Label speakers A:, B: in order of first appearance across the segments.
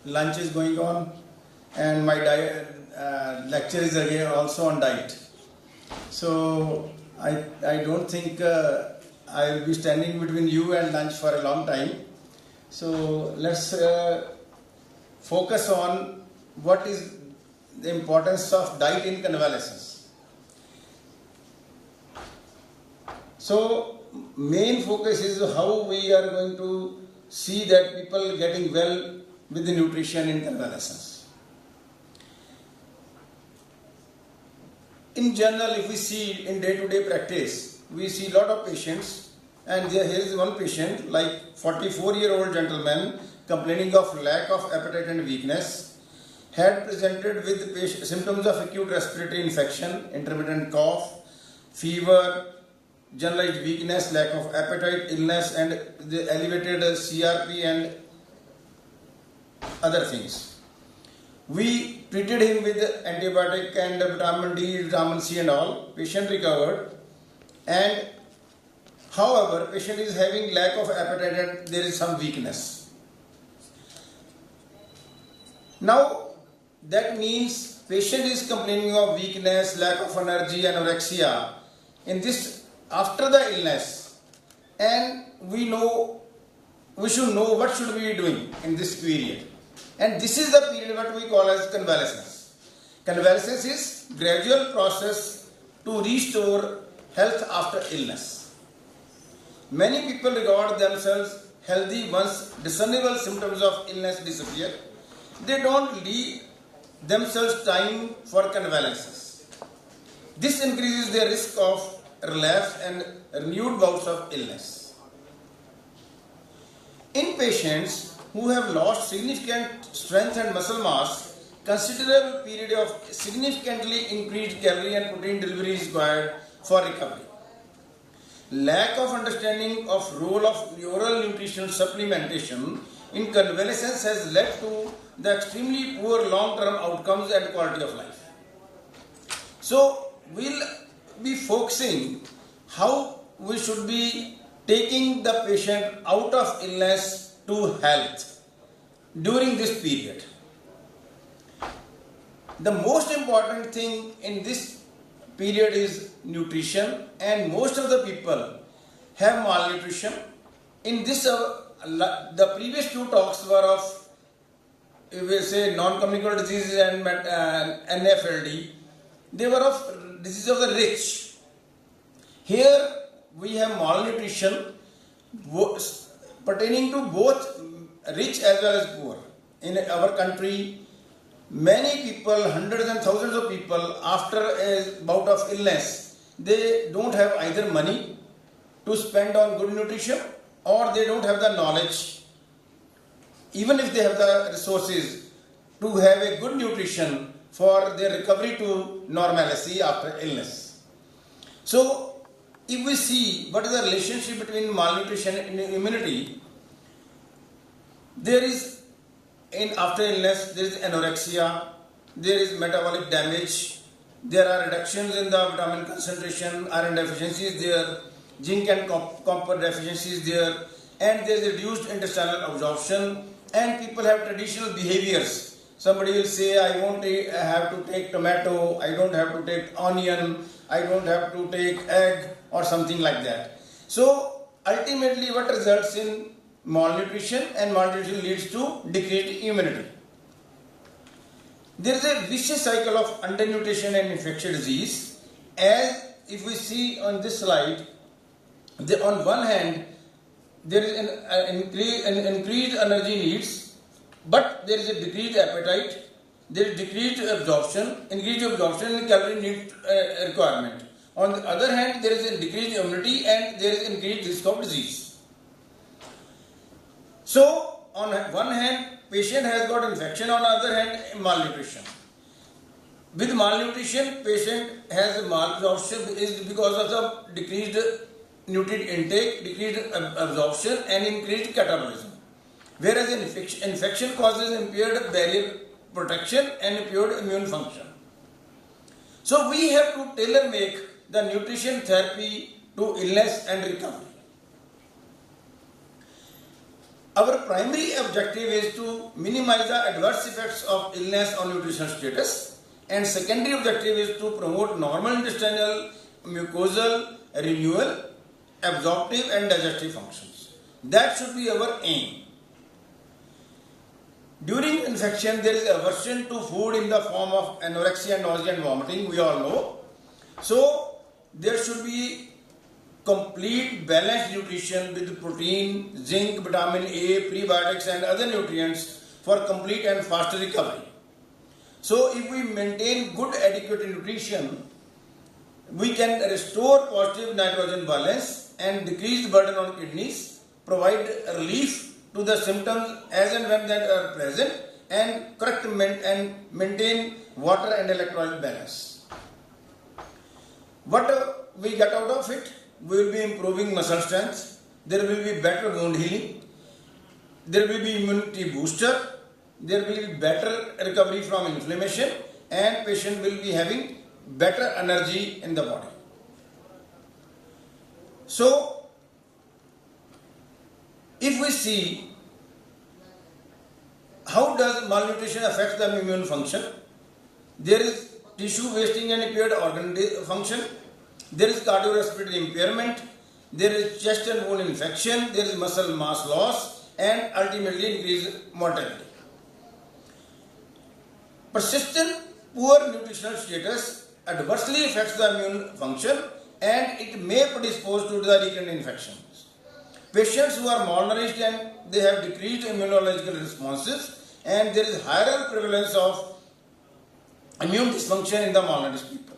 A: lunch is going on, and my lecture is again also on diet. So I don't think I will be standing between you and lunch for a long time. So let's focus on what is the importance of diet in convalescence. So main focus is how we are going to see that people getting well with the nutrition in convalescence. In general, if we see in day-to-day practice, we see a lot of patients, and here is one patient, like 44-year-old gentleman complaining of lack of appetite and weakness, had presented with symptoms of acute respiratory infection, intermittent cough, fever, generalized weakness, lack of appetite, illness, and the elevated CRP and other things. We treated him with antibiotic and vitamin D, vitamin C and all. Patient recovered, and however, patient is having lack of appetite and there is some weakness. Now, that means patient is complaining of weakness, lack of energy, anorexia in this after the illness, and we should know what should we be doing in this period. And this is the period what we call as convalescence. Convalescence is gradual process to restore health after illness. Many people regard themselves healthy once discernible symptoms of illness disappear. They don't leave themselves time for convalescence. This increases their risk of relapse and renewed bouts of illness. In patients who have lost significant strength and muscle mass, considerable period of significantly increased calorie and protein delivery is required for recovery. Lack of understanding of role of oral nutritional supplementation in convalescence has led to the extremely poor long-term outcomes and quality of life. So we'll be focusing how we should be taking the patient out of illness to health during this period. The most important thing in this period is nutrition, and most of the people have malnutrition. In this, the previous two talks were of, if we say, non-communicable diseases and NFLD. They were of disease of the rich. Here we have malnutrition pertaining to both rich as well as poor. In our country, many people, hundreds and thousands of people, after a bout of illness, they don't have either money to spend on good nutrition, or they don't have the knowledge, even if they have the resources, to have a good nutrition for their recovery to normalcy after illness. So, if we see what is the relationship between malnutrition and immunity, there is, after illness, there is anorexia, there is metabolic damage, there are reductions in the vitamin concentration, iron deficiencies there, zinc and copper deficiencies there, and there is reduced intestinal absorption, and people have traditional behaviors. Somebody will say, I won't have to take tomato, I don't have to take onion, I don't have to take egg, or something like that. So ultimately what results in malnutrition, and malnutrition leads to decreased immunity. There is a vicious cycle of undernutrition and infectious disease. As if we see on this slide, on one hand there is an increased energy needs, but there is a decreased appetite, there is decreased absorption, increased absorption and calorie need requirement. On the other hand, there is a decreased immunity and there is increased risk of disease. So, on one hand, patient has got infection, on the other hand, malnutrition. With malnutrition, patient has malabsorption is because of the decreased nutrient intake, decreased absorption and increased catabolism. Whereas infection causes impaired barrier protection and impaired immune function. So we have to tailor make the nutrition therapy to illness and recovery. Our primary objective is to minimize the adverse effects of illness on nutritional status, and secondary objective is to promote normal intestinal, mucosal renewal, absorptive and digestive functions. That should be our aim. During infection, there is aversion to food in the form of anorexia, nausea and vomiting, we all know. So, there should be complete balanced nutrition with protein, zinc, vitamin A, prebiotics and other nutrients for complete and faster recovery. So if we maintain good adequate nutrition, we can restore positive nitrogen balance and decrease the burden on kidneys, provide relief to the symptoms as and when that are present, and correct and maintain water and electrolyte balance. What we get out of it? We will be improving muscle strength, there will be better wound healing, there will be immunity booster, there will be better recovery from inflammation, and patient will be having better energy in the body. So, if we see how does malnutrition affect the immune function, there is tissue wasting and impaired organ function, there is cardiorespiratory impairment, there is chest and wound infection, there is muscle mass loss, and ultimately increased mortality. Persistent poor nutritional status adversely affects the immune function and it may predispose to the recurrent infections. Patients who are malnourished and they have decreased immunological responses, and there is higher prevalence of immune dysfunction in the malnourished people.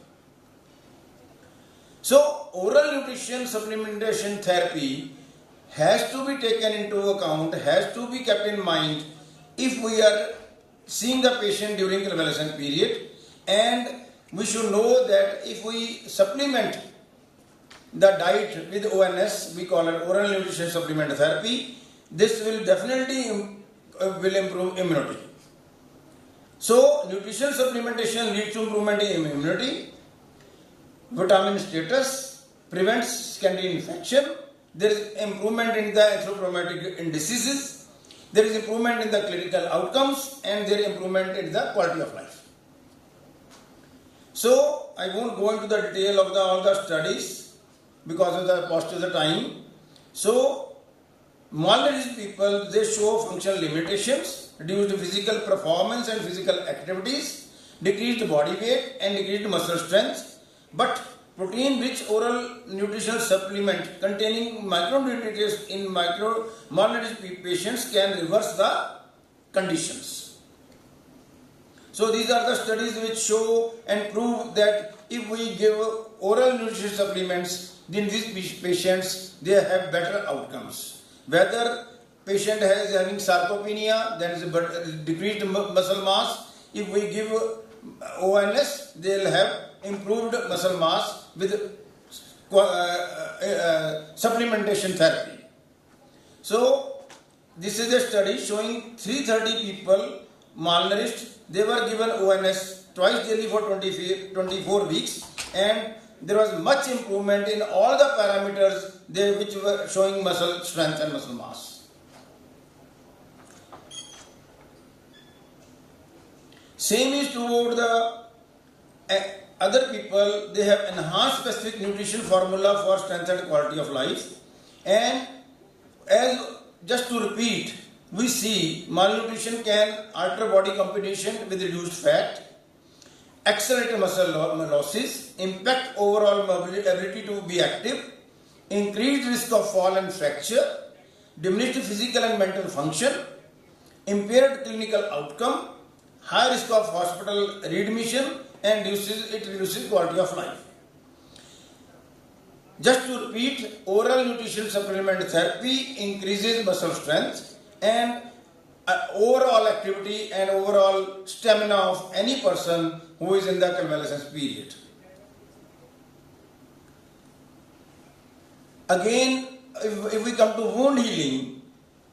A: So, oral nutrition supplementation therapy has to be taken into account, has to be kept in mind if we are seeing the patient during convalescent period, and we should know that if we supplement the diet with ONS, we call it oral nutrition supplement therapy, this will definitely will improve immunity. So, nutrition supplementation leads to improvement in immunity, vitamin status, prevents secondary infection, there is improvement in the anthropometric diseases, there is improvement in the clinical outcomes, and there is improvement in the quality of life. So, I won't go into the detail of all the studies because of the paucity of the time. So, malnourished people, they show functional limitations, reduced physical performance and physical activities, decreased body weight and decreased muscle strength, but protein-rich oral nutritional supplement containing micronutrients in malnourished patients can reverse the conditions. So these are the studies which show and prove that if we give oral nutrition supplements, then these patients, they have better outcomes. Whether patient is having sarcopenia, that is a decreased muscle mass, if we give ONS, they will have improved muscle mass with supplementation therapy. So, this is a study showing 330 people malnourished. They were given ONS twice daily for 24 weeks, and there was much improvement in all the parameters which were showing muscle strength and muscle mass. Same is toward the other people. They have enhanced specific nutrition formula for strength and quality of life. And as just to repeat, we see malnutrition can alter body composition with reduced fat, accelerate muscle losses, impact overall ability to be active, increased risk of fall and fracture, diminished physical and mental function, impaired clinical outcome, high risk of hospital readmission, and it reduces quality of life. Just to repeat, oral nutrition supplement therapy increases muscle strength and overall activity and overall stamina of any person who is in the convalescence period. Again, if we come to wound healing,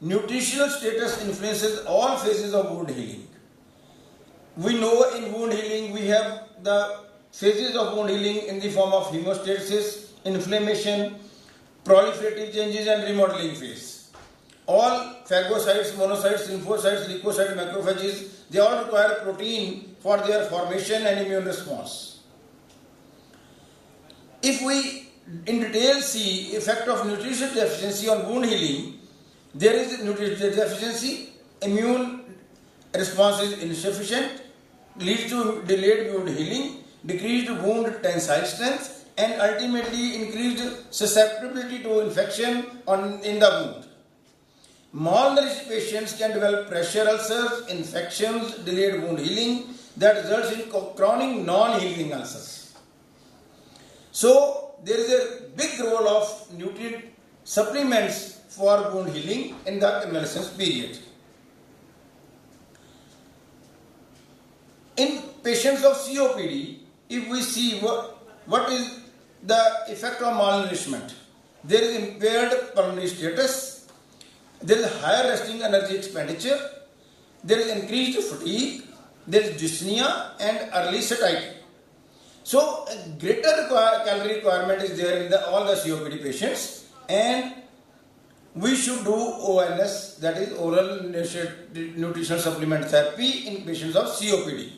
A: nutritional status influences all phases of wound healing. We know in wound healing we have the phases of wound healing in the form of hemostasis, inflammation, proliferative changes and remodeling phase. all phagocytes, monocytes, lymphocytes, leukocytes, macrophages, they all require protein for their formation and immune response. If we in detail see effect of nutrition deficiency on wound healing, there is nutrition deficiency, immune response is insufficient, leads to delayed wound healing, decreased wound tensile strength, and ultimately increased susceptibility to infection in the wound. Malnourished patients can develop pressure ulcers, infections, delayed wound healing that results in chronic non-healing ulcers. So there is a big role of nutrient supplements for wound healing in the convalescence period. In patients of COPD, if we see what is the effect of malnourishment, there is impaired pulmonary status, there is higher resting energy expenditure, there is increased fatigue, there is dyspnea and early satiety. So a greater calorie requirement is there in all the COPD patients, and we should do ONS, that is oral nutritional supplement therapy, in patients of COPD.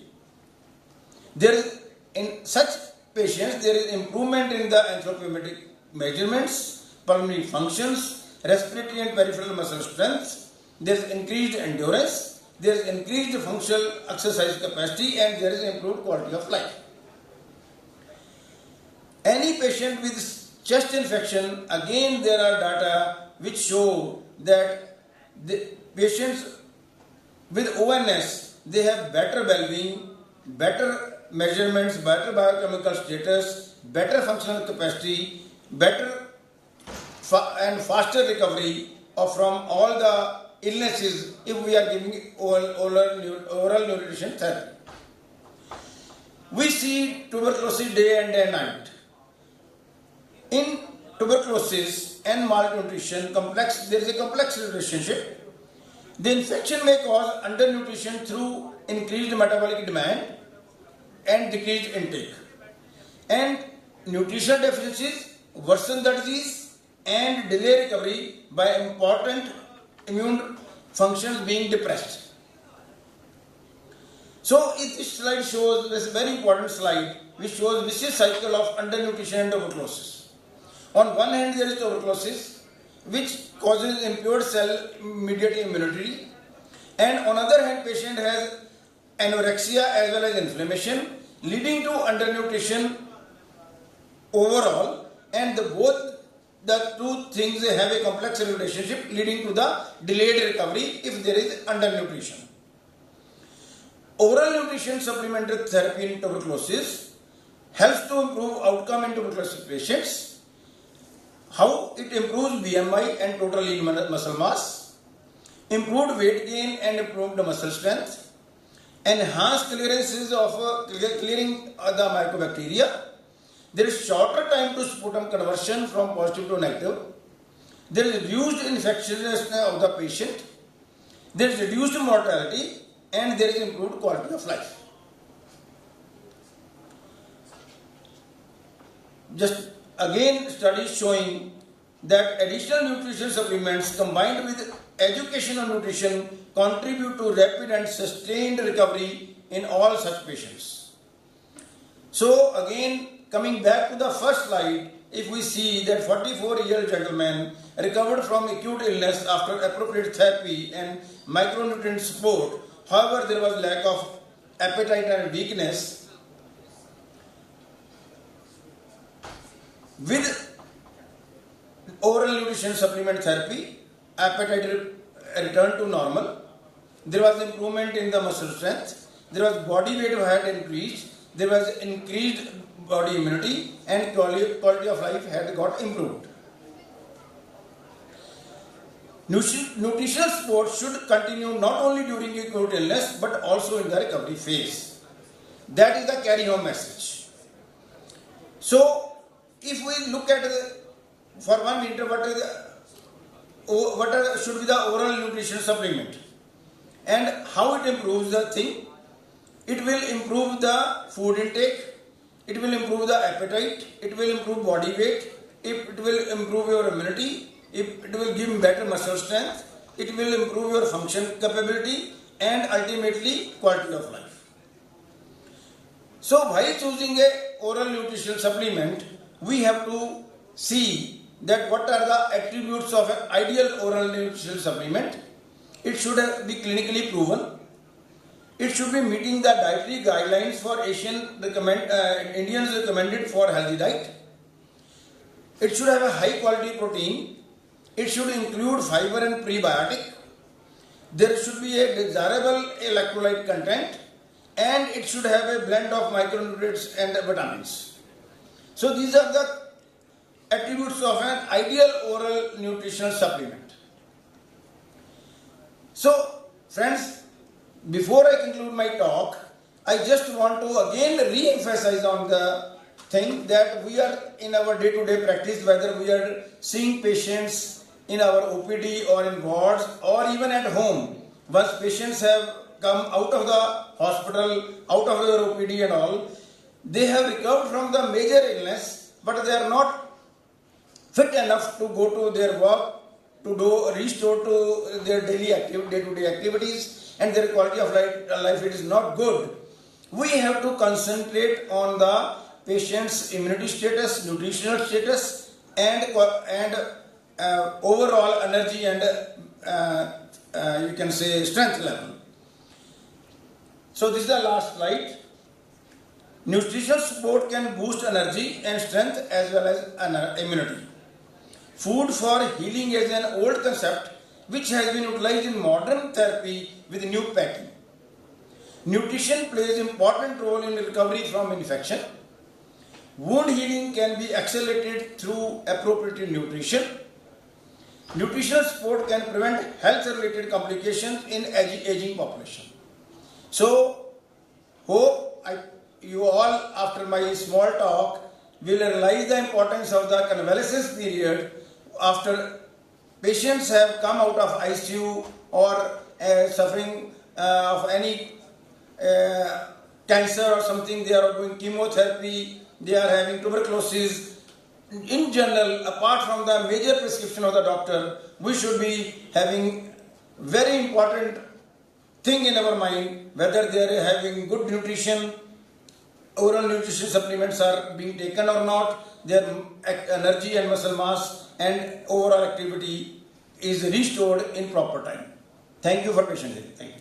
A: There is, in such patients, there is improvement in the anthropometric measurements, pulmonary functions, respiratory and peripheral muscle strength, there is increased endurance, there is increased functional exercise capacity, and there is improved quality of life. Any patient with chest infection, again there are data which show that the patients with ONS, they have better well-being, better measurements, better biochemical status, better functional capacity, better and faster recovery from all the illnesses if we are giving oral nutrition therapy. We see tuberculosis day and night. In tuberculosis and malnutrition there is a complex relationship. The infection may cause undernutrition through increased metabolic demand and decreased intake. And nutritional deficiencies worsen the disease and delay recovery by important immune functions being depressed. So this slide shows, this very important slide, which shows vicious cycle of undernutrition and tuberculosis. On one hand, there is tuberculosis, which causes impaired cell-mediated immunity, and on the other hand, patient has anorexia as well as inflammation, leading to undernutrition overall, and both the two things have a complex relationship, leading to the delayed recovery if there is undernutrition. Oral nutrition supplementary therapy in tuberculosis helps to improve outcome in tuberculosis patients. How it improves BMI and total lean muscle mass, improved weight gain and improved muscle strength, enhanced clearances of clearing the mycobacteria. There is shorter time to sputum conversion from positive to negative. There is reduced infectiousness of the patient. There is reduced mortality, and there is improved quality of life. Just again, studies showing that additional nutrition supplements combined with education on nutrition contribute to rapid and sustained recovery in all such patients. So again, coming back to the first slide, if we see that 44-year-old gentleman recovered from acute illness after appropriate therapy and micronutrient support, however, there was lack of appetite and weakness. With oral nutrition supplement therapy, appetite returned to normal. There was improvement in the muscle strength. There was body weight had increased. There was increased body immunity, and quality of life had got improved. Nutritional support should continue not only during acute illness but also in the recovery phase. That is the carry-home message. So, if we look at for 1 liter, what should be the oral nutrition supplement and how it improves the thing? It will improve the food intake, it will improve the appetite, it will improve body weight, it will improve your immunity, it will give better muscle strength, it will improve your function capability and ultimately quality of life. So while choosing a oral nutritional supplement, we have to see that what are the attributes of an ideal oral nutritional supplement. It should be clinically proven. It should be meeting the dietary guidelines for Indians recommended for healthy diet. It should have a high quality protein. It should include fiber and prebiotic. There should be a desirable electrolyte content, and it should have a blend of micronutrients and vitamins. So these are the attributes of an ideal oral nutritional supplement. So friends, before I conclude my talk, I just want to again re-emphasize on the thing that we are in our day-to-day practice, whether we are seeing patients in our OPD or in wards or even at home. Once patients have come out of the hospital, out of their OPD and all, they have recovered from the major illness, but they are not fit enough to go to their work, to restore to their day-to-day activities, and their quality of life it is not good. We have to concentrate on the patient's immunity status, nutritional status, and overall energy and you can say strength level. So this is the last slide. Nutritional support can boost energy and strength as well as immunity. Food for healing is an old concept which has been utilized in modern therapy with new packing. Nutrition plays an important role in recovery from infection. Wound healing can be accelerated through appropriate nutrition. Nutritional support can prevent health-related complications in aging population. So, hope you all, after my small talk, will realize the importance of the convalescence period after patients have come out of ICU or suffering of any cancer or something. They are doing chemotherapy, they are having tuberculosis. In general, apart from the major prescription of the doctor, we should be having very important thing in our mind, whether they are having good nutrition, oral nutrition supplements are being taken or not, their energy and muscle mass and overall activity is restored in proper time. Thank you for patiently. Thank you.